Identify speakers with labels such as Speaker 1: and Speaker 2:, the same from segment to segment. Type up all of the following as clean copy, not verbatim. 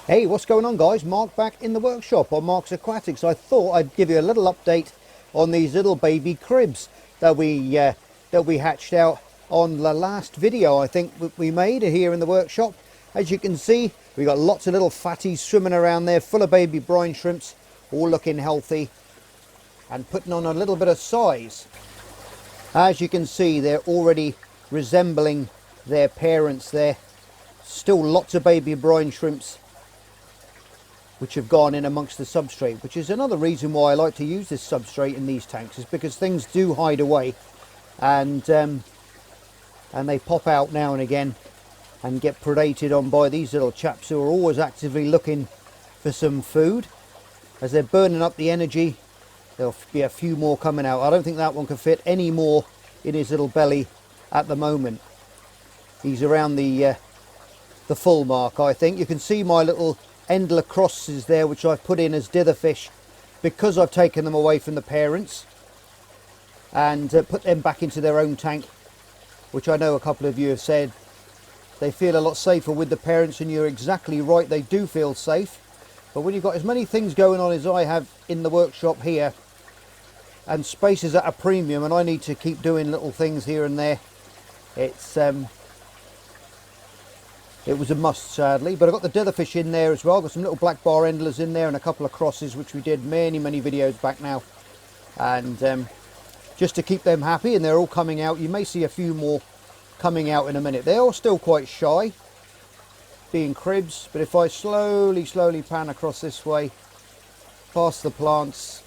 Speaker 1: Hey, what's going on, guys? Mark back in the workshop on Mark's Aquatics. I thought I'd give you a little update on these little baby cribs that we hatched out on the last video I think we made here in the workshop. As you can see, we got lots of little fatties swimming around there, full of baby brine shrimps, all looking healthy and putting on a little bit of size. As you can see, they're already resembling their parents there. Still lots of baby brine shrimps which have gone in amongst the substrate, which is another reason why I like to use this substrate in these tanks, is because things do hide away and they pop out now and again and get predated on by these little chaps who are always actively looking for some food. As they're burning up the energy, there'll be a few more coming out. I don't think that one can fit any more in his little belly at the moment. He's around the full mark, I think. You can see my little Endler crosses there, which I've put in as dither fish because I've taken them away from the parents and put them back into their own tank, which I know a couple of you have said they feel a lot safer with the parents, and you're exactly right, they do feel safe. But when you've got as many things going on as I have in the workshop here, and space is at a premium, and I need to keep doing little things here and there, it was a must, sadly. But I've got the dither fish in there as well. I've got some little black bar endlers in there and a couple of crosses, which we did many videos back now. And just to keep them happy, and they're all coming out. You may see a few more coming out in a minute. They're all still quite shy, being cribs. But if I slowly pan across this way, past the plants,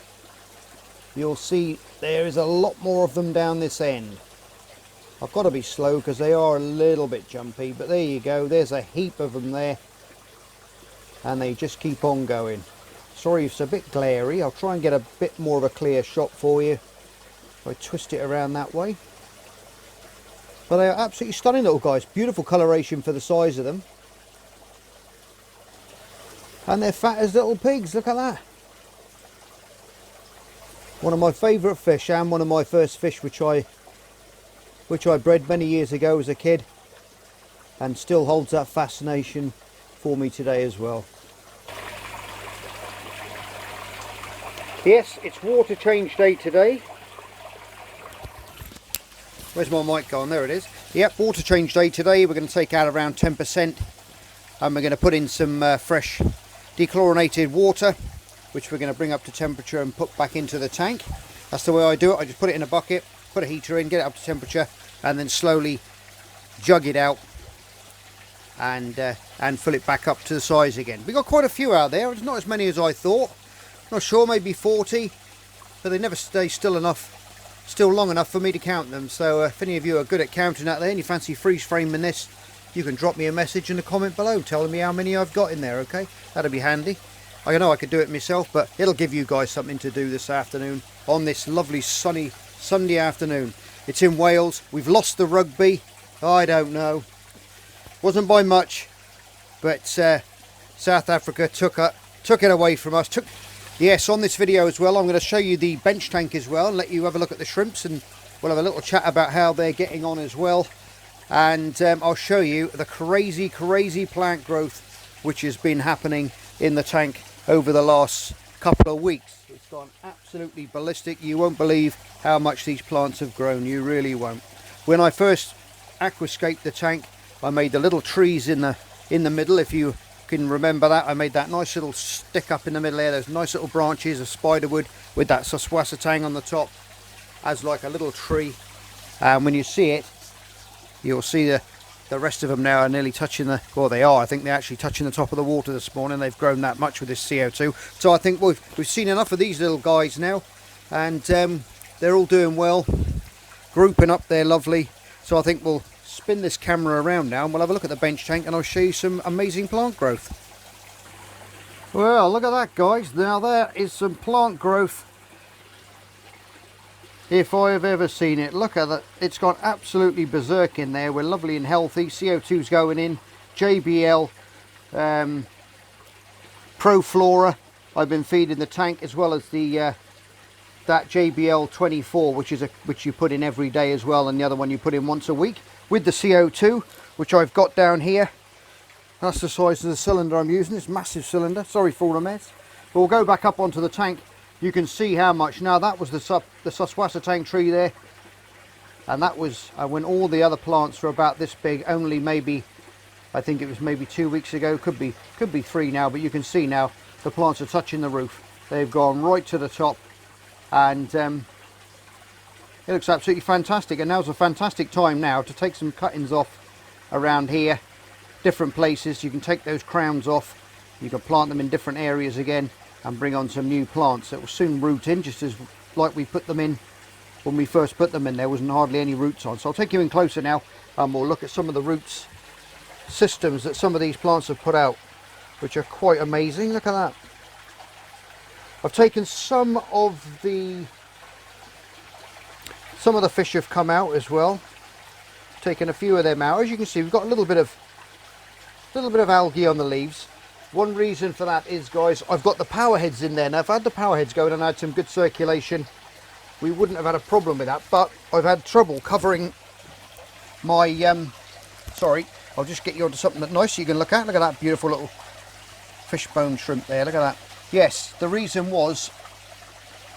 Speaker 1: you'll see there is a lot more of them down this end. I've got to be slow because they are a little bit jumpy, but there you go, there's a heap of them there, and they just keep on going. Sorry if it's a bit glary, I'll try and get a bit more of a clear shot for you if I twist it around that way. But they are absolutely stunning little guys, beautiful coloration for the size of them, and they're fat as little pigs. Look at that. One of my favourite fish, and one of my first fish which I bred many years ago as a kid, and still holds that fascination for me today as well. Yes, it's water change day today. Where's my mic gone? There it is. Yep, water change day today. We're going to take out around 10%, and we're going to put in some fresh dechlorinated water, which we're going to bring up to temperature and put back into the tank. That's the way I do it. I just put it in a bucket, put a heater in, get it up to temperature, and then slowly jug it out and fill it back up to the size again. We got quite a few out there. It's not as many as I thought. Not sure, maybe 40, but they never stay still long enough for me to count them. So if any of you are good at counting out there and you fancy freeze framing this, you can drop me a message in the comment below telling me how many I've got in there. Okay, that'd be handy. I know I could do it myself, but it'll give you guys something to do this afternoon on this lovely sunny Sunday afternoon. It's in Wales. We've lost the rugby. I don't know. Wasn't by much, but South Africa took it away from us. Yes, on this video as well, I'm going to show you the bench tank as well and let you have a look at the shrimps, and we'll have a little chat about how they're getting on as well. And I'll show you the crazy plant growth which has been happening in the tank over the last couple of weeks. It's gone absolutely ballistic. You won't believe how much these plants have grown. You really won't. When I first aquascaped the tank, I made the little trees in the middle. If you can remember that, I made that nice little stick up in the middle there, those nice little branches of spiderwood with that swasatang on the top as like a little tree. And when you see it, you'll see the rest of them now are nearly touching I think they're actually touching the top of the water this morning. They've grown that much with this CO2. So I think we've seen enough of these little guys now, and they're all doing well, grouping up there lovely. So I think we'll spin this camera around now and we'll have a look at the bench tank, and I'll show you some amazing plant growth. Well, look at that, guys. Now there is some plant growth if I have ever seen it. Look at that, it's gone absolutely berserk in there. We're lovely and healthy. CO2's going in. JBL Pro Flora I've been feeding the tank, as well as the that JBL 24, which you put in every day as well, and the other one you put in once a week, with the CO2 which I've got down here. That's the size of the cylinder I'm using. It's a massive cylinder. Sorry for all the mess. But we'll go back up onto the tank. You can see how much. Now that was the Suswassa tank tree there. And that was when all the other plants were about this big. Only maybe, I think it was maybe 2 weeks ago. Could be 3 now. But you can see now the plants are touching the roof. They've gone right to the top. And it looks absolutely fantastic. And now's a fantastic time now to take some cuttings off around here. Different places. You can take those crowns off, you can plant them in different areas again and bring on some new plants that will soon root in, just as like we put them in when we first put them in. There wasn't hardly any roots on. So I'll take you in closer now and we'll look at some of the roots systems that some of these plants have put out, which are quite amazing. Look at that. I've taken some of the fish have come out as well. Taken a few of them out. As you can see, we've got a little bit of algae on the leaves. One reason for that is, guys, I've got the power heads in there. Now if I had the power heads going and I had some good circulation, we wouldn't have had a problem with that, but I've had trouble covering my sorry, I'll just get you onto something that nice you can look at. Look at that beautiful little fishbone shrimp there. Look at that. Yes, the reason was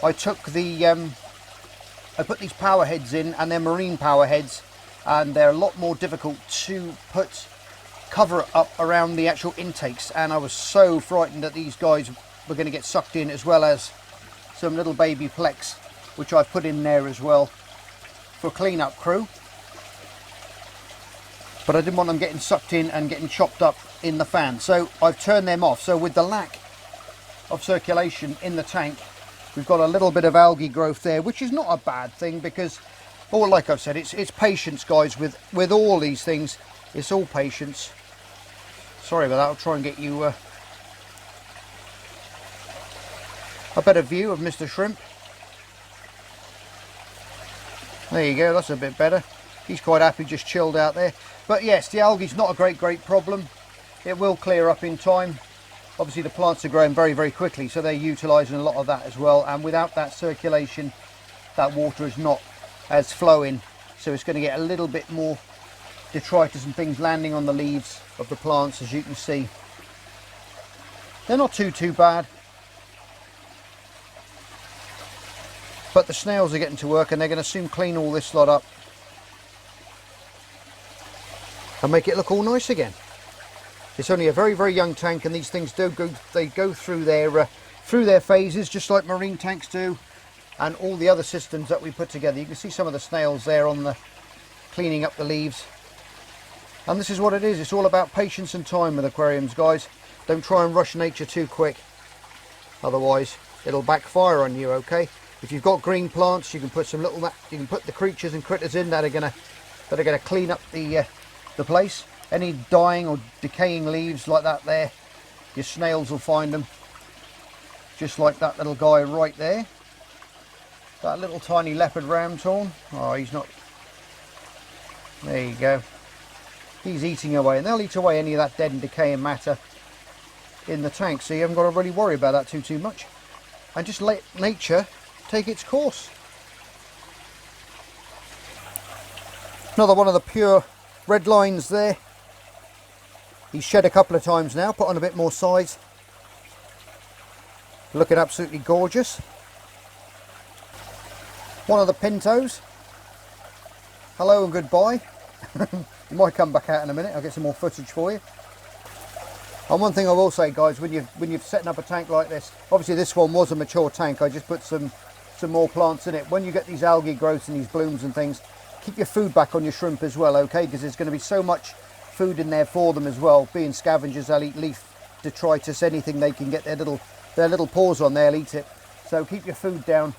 Speaker 1: I took the I put these power heads in, and they're marine power heads, and they're a lot more difficult to put cover up around the actual intakes, and I was so frightened that these guys were going to get sucked in, as well as some little baby plex which I've put in there as well for clean-up crew. But I didn't want them getting sucked in and getting chopped up in the fan, so I've turned them off. So with the lack of circulation in the tank, we've got a little bit of algae growth there, which is not a bad thing, because, well, like I've said, it's patience, guys. With all these things, it's all patience. Sorry about that. I'll try and get you a better view of Mr. Shrimp. There you go, that's a bit better. He's quite happy, just chilled out there. But yes, the algae's not a great problem. It will clear up in time. Obviously the plants are growing very quickly, so they're utilising a lot of that as well. And without that circulation, that water is not as flowing, so it's going to get a little bit more detritus and things landing on the leaves of the plants. As you can see, they're not too bad. But the snails are getting to work, and they're going to soon clean all this lot up and make it look all nice again. It's only a very young tank, and these things go through their phases, just like marine tanks do, and all the other systems that we put together. You can see some of the snails there on the cleaning up the leaves. And this is what it is. It's all about patience and time with aquariums, guys. Don't try and rush nature too quick, otherwise it'll backfire on you. Okay, if you've got green plants, you can put some little, you can put the creatures and critters in that are gonna clean up the place. Any dying or decaying leaves like that there, your snails will find them. Just like that little guy right there, that little tiny leopard ramthorn. Oh, he's not, there you go. He's eating away, and they'll eat away any of that dead and decaying matter in the tank, so you haven't got to really worry about that too much, and just let nature take its course. Another one of the pure red lines there. He's shed a couple of times now, put on a bit more size. Looking absolutely gorgeous. One of the pintos. Hello and goodbye. You might come back out in a minute. I'll get some more footage for you. And one thing I will say, guys, when you're setting up a tank like this, obviously this one was a mature tank. I just put some more plants in it. When you get these algae growths and these blooms and things, keep your food back on your shrimp as well, okay? Because there's going to be so much food in there for them as well. Being scavengers, they'll eat leaf, detritus, anything they can get their little paws on, they'll eat it. So keep your food down,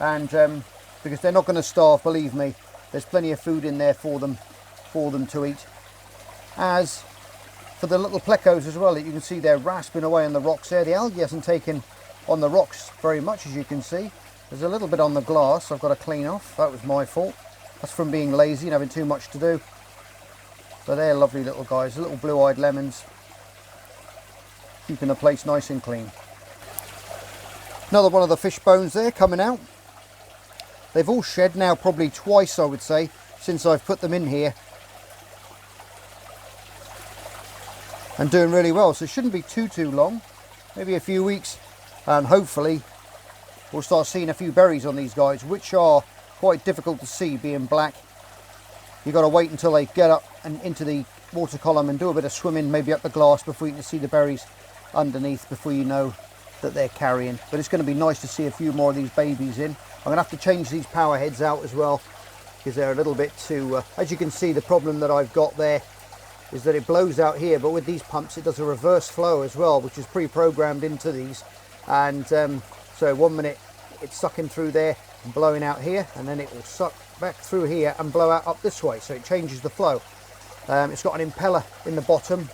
Speaker 1: and because they're not going to starve, believe me. There's plenty of food in there for them to eat. As for the little plecos as well, that you can see they're rasping away on the rocks there. The algae hasn't taken on the rocks very much, as you can see. There's a little bit on the glass I've got to clean off. That was my fault. That's from being lazy and having too much to do. But they're lovely little guys, little blue-eyed lemons, keeping the place nice and clean. Another one of the fish bones there coming out. They've all shed now probably twice, I would say, since I've put them in here. and doing really well. So it shouldn't be too long, maybe a few weeks, and hopefully we'll start seeing a few berries on these guys, which are quite difficult to see being black. You've got to wait until they get up and into the water column and do a bit of swimming, maybe up the glass, before you can see the berries underneath, before you know that they're carrying. But it's going to be nice to see a few more of these babies in. I'm going to have to change these power heads out as well, because they're a little bit too, as you can see, the problem that I've got there is that it blows out here, but with these pumps it does a reverse flow as well, which is pre-programmed into these. And so 1 minute it's sucking through there and blowing out here, and then it will suck back through here and blow out up this way, so it changes the flow. It's got an impeller in the bottom,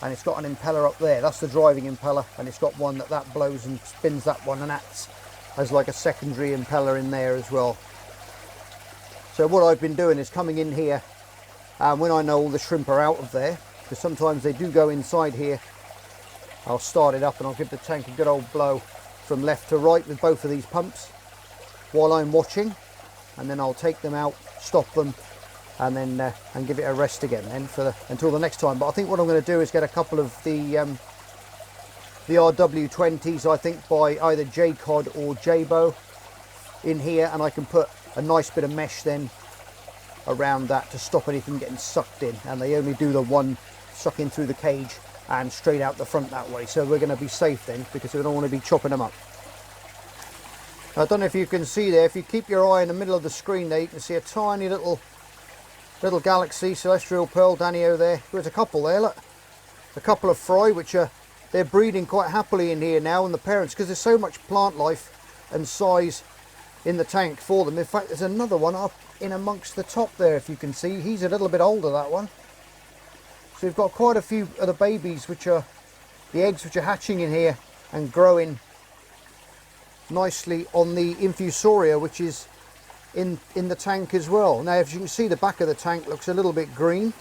Speaker 1: and it's got an impeller up there. That's the driving impeller, and it's got one that blows and spins that one, and that's as like a secondary impeller in there as well. So what I've been doing is coming in here, and when I know all the shrimp are out of there, because sometimes they do go inside here, I'll start it up and I'll give the tank a good old blow from left to right with both of these pumps while I'm watching, and then I'll take them out, stop them, and then and give it a rest again then until the next time. But I think what I'm going to do is get a couple of the RW20s, I think by either J-Cod or J-Bow in here, and I can put a nice bit of mesh then around that to stop anything getting sucked in, and they only do the one sucking through the cage and straight out the front that way, so we're going to be safe then, because we don't want to be chopping them up. I don't know if you can see there, if you keep your eye in the middle of the screen there, you can see a tiny little galaxy celestial pearl danio there. There's a couple there, look, a couple of fry, which they're breeding quite happily in here now, and the parents, because there's so much plant life and size in the tank for them. In fact, there's another one up in amongst the top there, if you can see. He's a little bit older, that one. So we've got quite a few of the babies, which are the eggs, which are hatching in here and growing nicely on the infusoria, which is in the tank as well. Now, as you can see, the back of the tank looks a little bit green.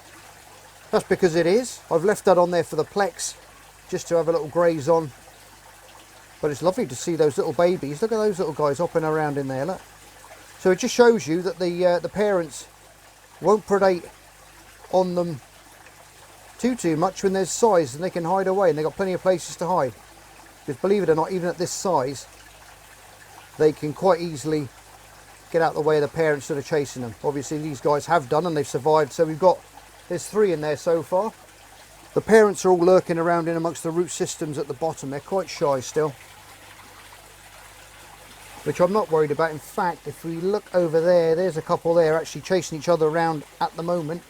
Speaker 1: That's because it is. I've left that on there for the plex, just to have a little graze on. But it's lovely to see those little babies. Look at those little guys hopping around in there, look. So it just shows you that the parents won't predate on them too much when there's size, and they can hide away, and they've got plenty of places to hide. Because believe it or not, even at this size, they can quite easily get out the way of the parents that are chasing them. Obviously these guys have done, and they've survived. So there's 3 in there so far. The parents are all lurking around in amongst the root systems at the bottom. They're quite shy still, which I'm not worried about. In fact, if we look over there, there's a couple there actually chasing each other around at the moment,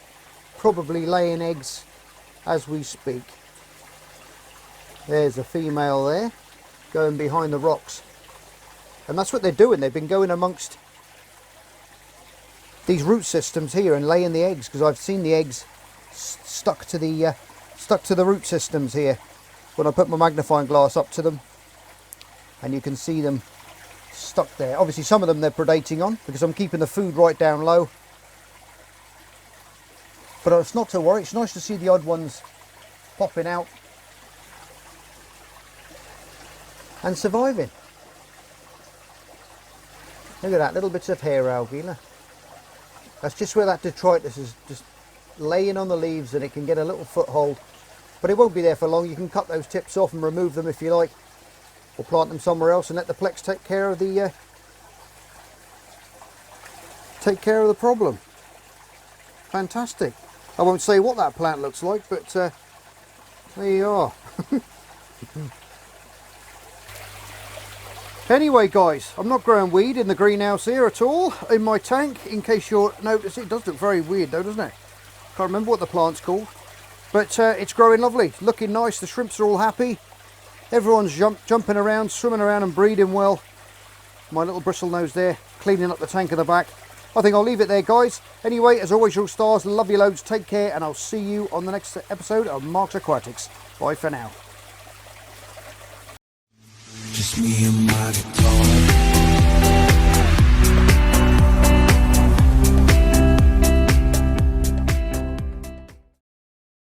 Speaker 1: probably laying eggs as we speak. There's a female there going behind the rocks, and that's what they're doing. They've been going amongst these root systems here and laying the eggs, because I've seen the eggs stuck to the root systems here when I put my magnifying glass up to them, and you can see them stuck there. Obviously some of them they're predating on, because I'm keeping the food right down low, but it's not to worry. It's nice to see the odd ones popping out and surviving. Look at that, little bits of hair algae. Look. That's just where that detritus is just laying on the leaves, and it can get a little foothold, but it won't be there for long. You can cut those tips off and remove them if you like, or plant them somewhere else and let the plex take care of the problem. Fantastic. I won't say what that plant looks like, but there you are. Anyway guys, I'm not growing weed in the greenhouse here at all, in my tank, in case you're noticing. It does look very weird though, doesn't it? Can't remember what the plant's called, but it's growing lovely, looking nice. The shrimps are all happy. Everyone's jumping around, swimming around and breeding well. My little bristlenose there, cleaning up the tank in the back. I think I'll leave it there guys. Anyway, as always, your stars, love you loads, take care, and I'll see you on the next episode of Mark's Aquatics. Bye for now.
Speaker 2: Just me and my guitar.